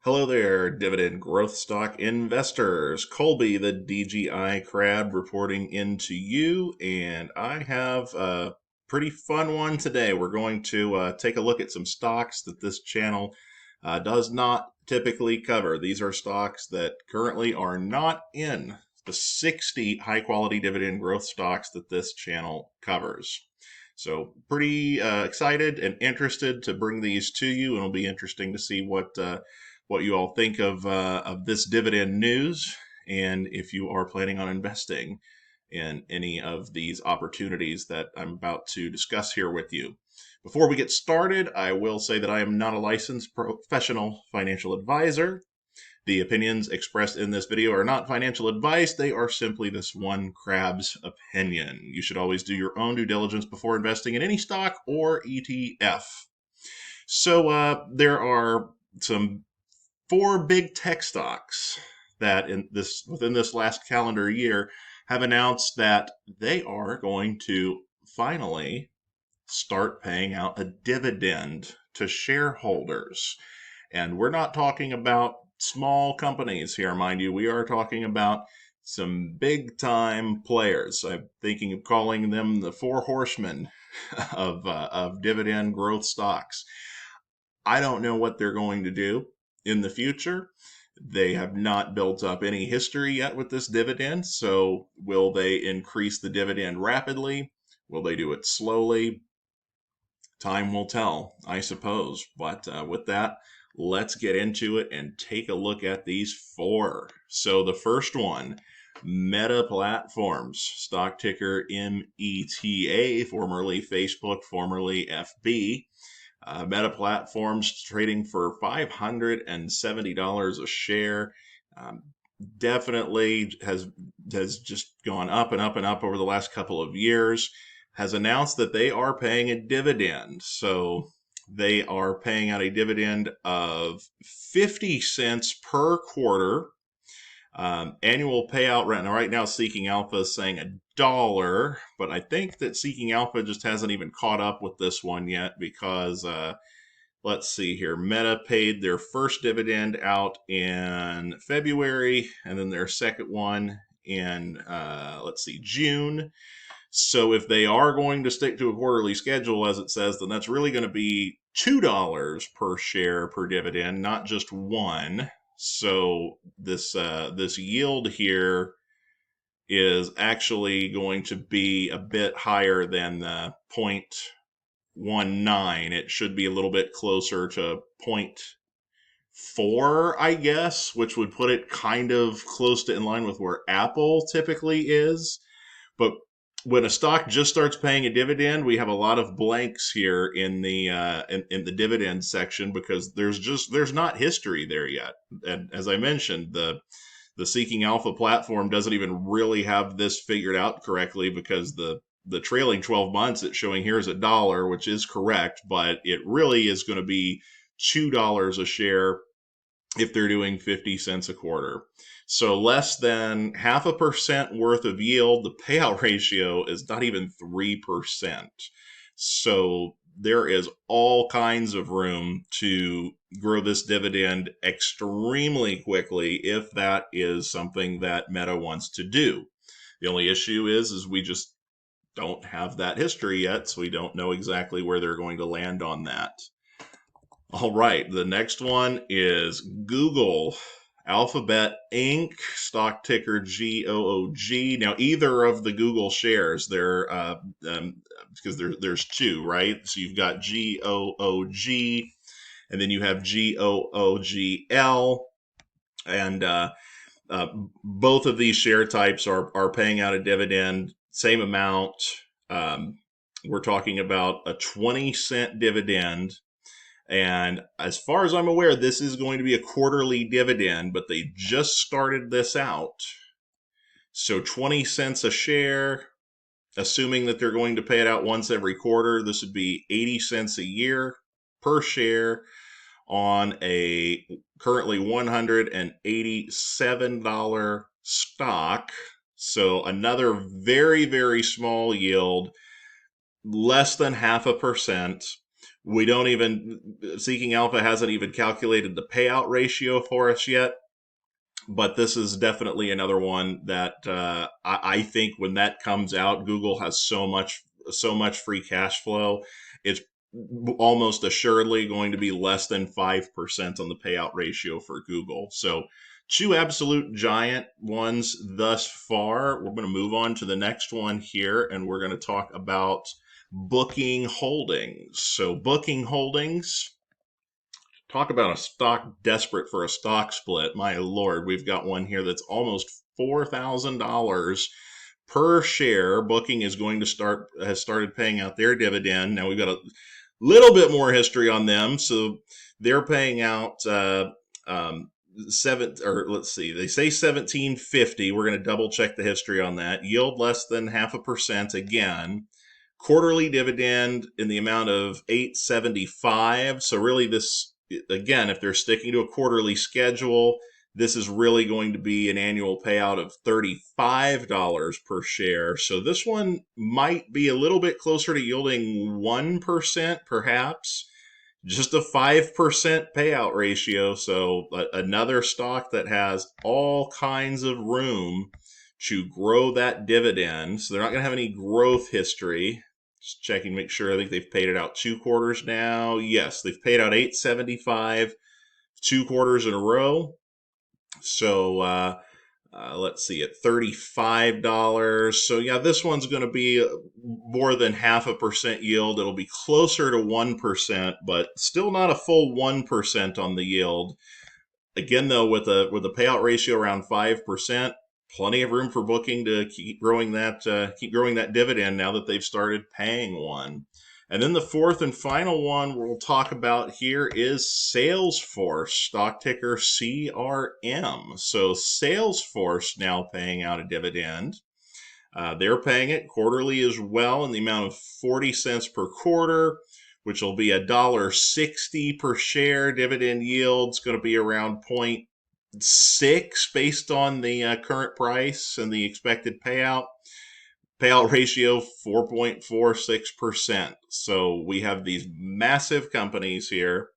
Hello there, dividend growth stock investors. Colby, the DGI crab, reporting into you, and I have a pretty fun one today. We're going to take a look at some stocks that this channel does not typically cover. These are stocks that currently are not in the 60 high quality dividend growth stocks that this channel covers. So, pretty excited and interested to bring these to you, and it'll be interesting to see what you all think of this dividend news, and if you are planning on investing in any of these opportunities that I'm about to discuss here with you. Before we get started, I will say that I am not a licensed professional financial advisor. The opinions expressed in this video are not financial advice. They are simply this one crab's opinion. You should always do your own due diligence before investing in any stock or ETF. So there are some four big tech stocks that within this last calendar year have announced that they are going to finally start paying out a dividend to shareholders. And we're not talking about small companies here, mind you. We are talking about some big time players. I'm thinking of calling them the four horsemen of dividend growth stocks. I don't know what they're going to do in the future. They have not built up any history yet with this dividend. So, will they increase the dividend rapidly? Will they do it slowly? Time will tell, I suppose. But with that, let's get into it and take a look at these four. So, the first one, Meta Platforms, stock ticker META, formerly Facebook, formerly FB. Meta Platforms trading for $570 a share. Um, Definitely has just gone up and up and up over the last couple of years. Has announced that they are paying a dividend. So they are paying out a dividend of 50 cents per quarter. Annual payout right now, Seeking Alpha is saying $1, but I think that Seeking Alpha just hasn't even caught up with this one yet because let's see here. Meta paid their first dividend out in February, and then their second one in let's see, June. So if they are going to stick to a quarterly schedule, as it says, then that's really going to be $2 per share per dividend, not just one. So this yield here is actually going to be a bit higher than the 0.19. It should be a little bit closer to 0.4, I guess, which would put it kind of close to in line with where Apple typically is. But when a stock just starts paying a dividend, we have a lot of blanks here in the dividend section because there's not history there yet. And as I mentioned, the Seeking Alpha platform doesn't even really have this figured out correctly because the trailing 12 months it's showing here is $1, which is correct, but it really is going to be $2 a share if they're doing 50 cents a quarter. So less than 0.5% worth of yield. The payout ratio is not even 3%. So there is all kinds of room to grow this dividend extremely quickly if that is something that Meta wants to do. The only issue is we just don't have that history yet, so we don't know exactly where they're going to land on that. All right, the next one is Google, Alphabet Inc., stock ticker GOOG. Now, either of the Google shares, they're because there's two, right? So you've got GOOG, and then you have GOOGL, and both of these share types are paying out a dividend, same amount. We're talking about a 20-cent dividend. And as far as I'm aware, this is going to be a quarterly dividend, but they just started this out. So 20 cents a share, assuming that they're going to pay it out once every quarter, this would be 80 cents a year per share on a currently $187 stock. So another very, very small yield, less than 0.5%. We don't even, Seeking Alpha hasn't even calculated the payout ratio for us yet. But this is definitely another one that I think when that comes out, Google has so much free cash flow. It's almost assuredly going to be less than 5% on the payout ratio for Google. So two absolute giant ones thus far. We're going to move on to the next one here, and we're going to talk about Booking Holdings. So Booking Holdings, talk about a stock desperate for a stock split. My lord, we've got one here that's almost $4,000 per share. Booking has started paying out their dividend. Now we've got a little bit more history on them. So they're paying out let's see, they say 17.50. We're going to double check the history on that. Yield less than 0.5% again. Quarterly dividend in the amount of 875. So really this, again, if they're sticking to a quarterly schedule, this is really going to be an annual payout of $35 per share. So this one might be a little bit closer to yielding 1%, perhaps. Just a 5% payout ratio. So another stock that has all kinds of room to grow that dividend. So they're not going to have any growth history. Just checking, make sure. I think they've paid it out 2 quarters now. Yes, they've paid out 875 2 quarters in a row. So let's see, at $35. So yeah, this one's going to be more than 0.5% yield. It'll be closer to 1%, but still not a full 1% on the yield. Again, though, with a payout ratio around 5%, plenty of room for Booking to keep growing that dividend now that they've started paying one. And then the fourth and final one we'll talk about here is Salesforce, stock ticker CRM. So Salesforce now paying out a dividend. They're paying it quarterly as well in the amount of 40 cents per quarter, which will be $1.60 per share. Dividend yield's going to be around 0.6 based on the current price and the expected payout. Payout ratio 4.46%. So we have these massive companies here.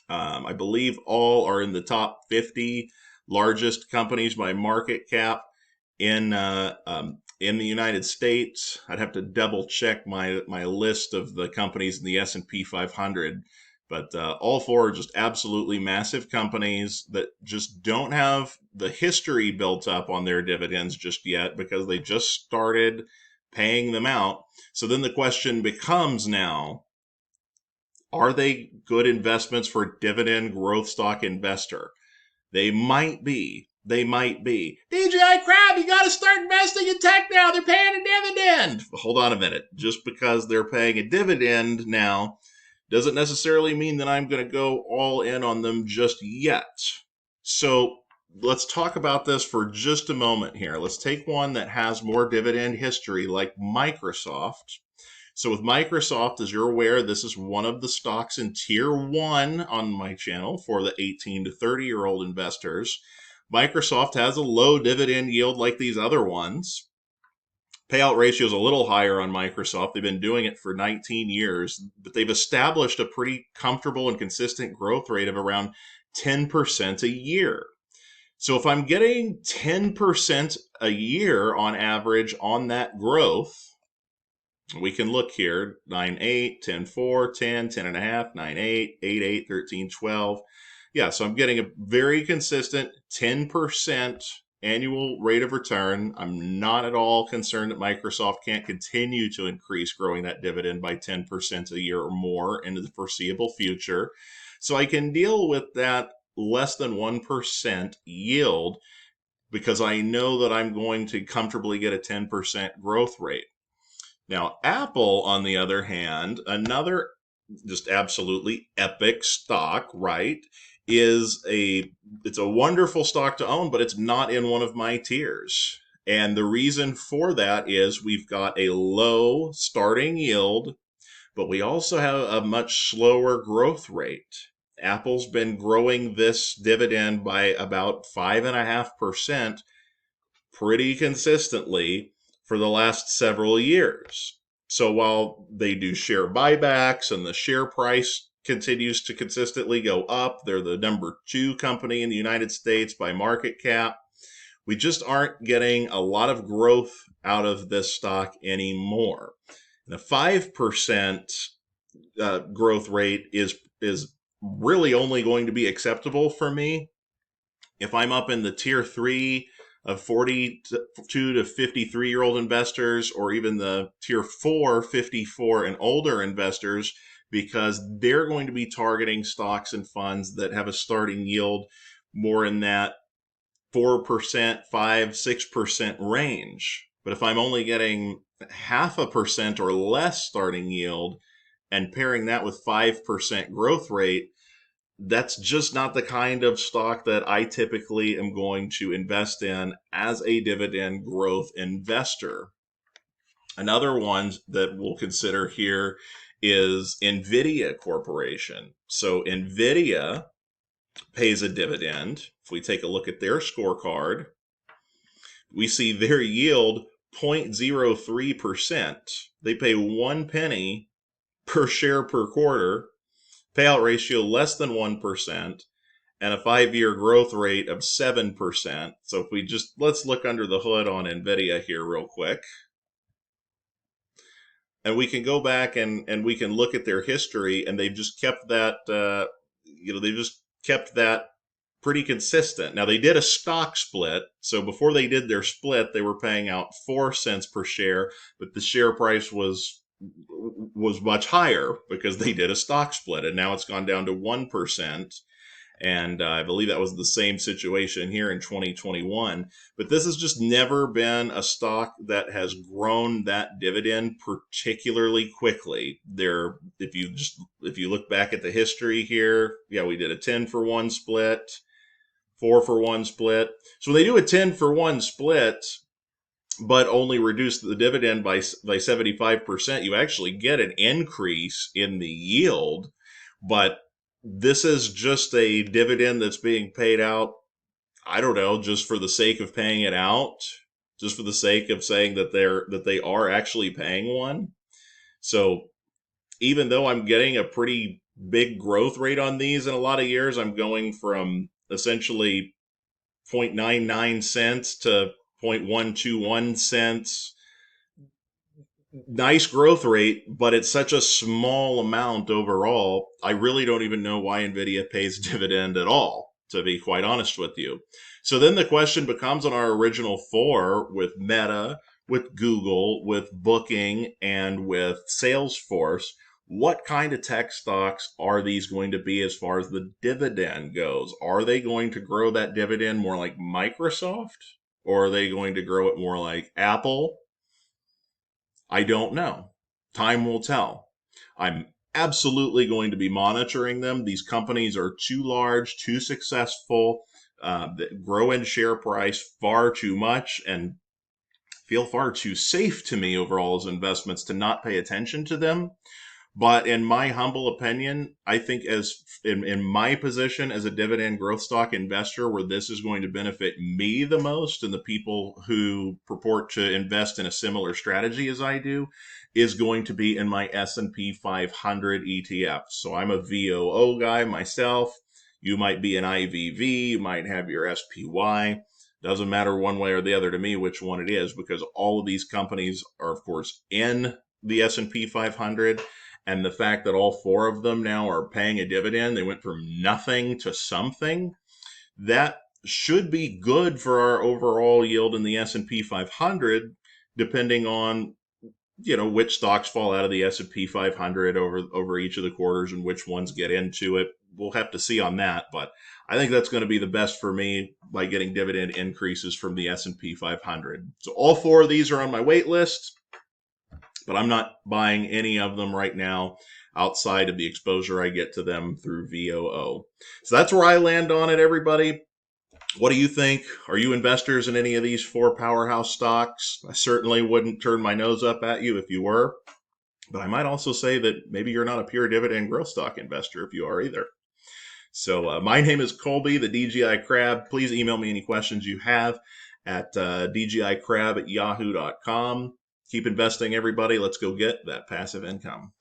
I believe all are in the top 50 largest companies by market cap in the United States. I'd have to double check my list of the companies in the S&P 500. But all four are just absolutely massive companies that just don't have the history built up on their dividends just yet because they just started paying them out. So then the question becomes now, are they good investments for a dividend growth stock investor? They might be. They might be. DJI Crab, you got to start investing in tech now. They're paying a dividend. Hold on a minute. Just because they're paying a dividend now doesn't necessarily mean that I'm going to go all in on them just yet. So let's talk about this for just a moment here. Let's take one that has more dividend history, like Microsoft. So with Microsoft, as you're aware, this is one of the stocks in tier 1 on my channel for the 18 to 30-year-old investors. Microsoft has a low dividend yield like these other ones. Payout ratio is a little higher on Microsoft. They've been doing it for 19 years, but they've established a pretty comfortable and consistent growth rate of around 10% a year. So if I'm getting 10% a year on average on that growth, we can look here, 9.8, 10.4, 10, 10.5, 9.8, 8.8, 13, 12. Yeah, so I'm getting a very consistent 10% annual rate of return. I'm not at all concerned that Microsoft can't continue to increase growing that dividend by 10% a year or more into the foreseeable future. So I can deal with that less than 1% yield because I know that I'm going to comfortably get a 10% growth rate. Now, Apple, on the other hand, another just absolutely epic stock, right? It's a wonderful stock to own, but it's not in one of my tiers. And the reason for that is we've got a low starting yield, but we also have a much slower growth rate. Apple's been growing this dividend by about 5.5% pretty consistently for the last several years. So while they do share buybacks and the share price continues to consistently go up, they're the number 2 company in the United States by market cap. We just aren't getting a lot of growth out of this stock anymore. And a 5% growth rate is really only going to be acceptable for me if I'm up in the tier 3 of 42 to 53-year-old investors, or even the tier 4, 54 and older investors, because they're going to be targeting stocks and funds that have a starting yield more in that 4%, 5, 6% range. But if I'm only getting 0.5% or less starting yield and pairing that with 5% growth rate, that's just not the kind of stock that I typically am going to invest in as a dividend growth investor. Another one that we'll consider here is NVIDIA Corporation. So NVIDIA pays a dividend. If we take a look at their scorecard, we see their yield 0.03%. They pay 1 penny per share per quarter, payout ratio less than 1%, and a 5-year growth rate of 7%. So if we just, let's look under the hood on NVIDIA here real quick. And we can go back and we can look at their history, and they've just kept that, they've just kept that pretty consistent. Now, they did a stock split. So before they did their split, they were paying out 4 cents per share, but the share price was much higher because they did a stock split, and now it's gone down to 1%. And I believe that was the same situation here in 2021. But this has just never been a stock that has grown that dividend particularly quickly. If you look back at the history here, yeah, we did a 10-for-1 split, 4-for-1 split. So when they do a 10-for-1 split, but only reduce the dividend by 75%, you actually get an increase in the yield. But this is just a dividend that's being paid out, I don't know, just for the sake of paying it out, just for the sake of saying that they are actually paying one. So even though I'm getting a pretty big growth rate on these in a lot of years, I'm going from essentially 0.99 cents to 0.121 cents. Nice growth rate, but it's such a small amount overall. I really don't even know why NVIDIA pays dividend at all, to be quite honest with you. So then the question becomes, on our original 4 with Meta, with Google, with Booking, and with Salesforce, what kind of tech stocks are these going to be as far as the dividend goes? Are they going to grow that dividend more like Microsoft? Or are they going to grow it more like Apple? I don't know. Time will tell. I'm absolutely going to be monitoring them. These companies are too large, too successful, that grow in share price far too much, and feel far too safe to me overall as investments to not pay attention to them. But in my humble opinion, I think as in my position as a dividend growth stock investor, where this is going to benefit me the most and the people who purport to invest in a similar strategy as I do, is going to be in my S&P 500 ETF. So I'm a VOO guy myself. You might be an IVV, you might have your SPY. Doesn't matter one way or the other to me which one it is, because all of these companies are, of course, in the S&P 500. And the fact that all 4 of them now are paying a dividend, they went from nothing to something, that should be good for our overall yield in the S&P 500, depending on, which stocks fall out of the S&P 500 over each of the quarters and which ones get into it. We'll have to see on that, but I think that's going to be the best for me by getting dividend increases from the S&P 500. So all 4 of these are on my wait list, but I'm not buying any of them right now outside of the exposure I get to them through VOO. So that's where I land on it, everybody. What do you think? Are you investors in any of these 4 powerhouse stocks? I certainly wouldn't turn my nose up at you if you were, but I might also say that maybe you're not a pure dividend growth stock investor if you are either. So my name is Colby, the DGI Crab. Please email me any questions you have at dgicrab@yahoo.com. Keep investing, everybody. Let's go get that passive income.